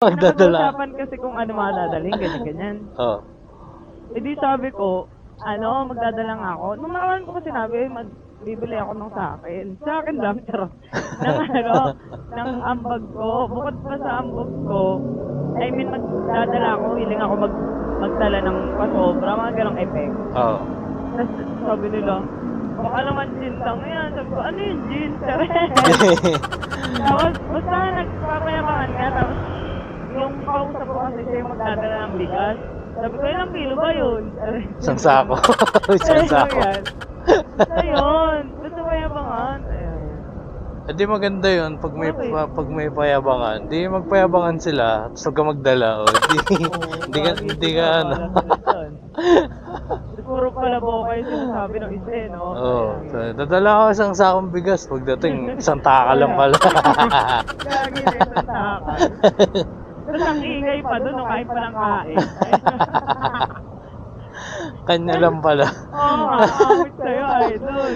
Magdadala. Napag-usapan kasi kung ano mga dadalhin, ganyan-ganyan. Oo. Eh di sabi ko, magdadala nga ako. Nung nakaraan ko pa sinabi, bibili ako ng sa'kin. Sa'kin lang, charot. Ng ng ambag ko. Bukod pa sa ambag ko, I mean, magdadala ako, willing ako magdala ng pasobra, mga ganong effect. Oo. Tapos sabi nila, baka naman jeans lang yan. Sabi ko, ano yung jeans? Charot. Tapos, basta nagpapayabangan nga, tapos yung kausap ko kasi siya yung magdadala ng bigas. Sabi ko, ilang kilo ba yun? Isang sako. Isang sako. Basta yun. Basta payabangan. Hindi maganda yun pag may payabangan. Di magpayabangan sila, tapos huwag ka magdala. O, hindi ka ano. Puro pala kayo sinasabi ng isa, no? Oo. So, dadala ako isang sakong bigas. Pagdating, isang taka lang pala. Gagi na isang taka. Tapos ang ingay pa doon, no? Kain pa ng kain. Kanya lang pala. Oo nga, kamit sa'yo, idol.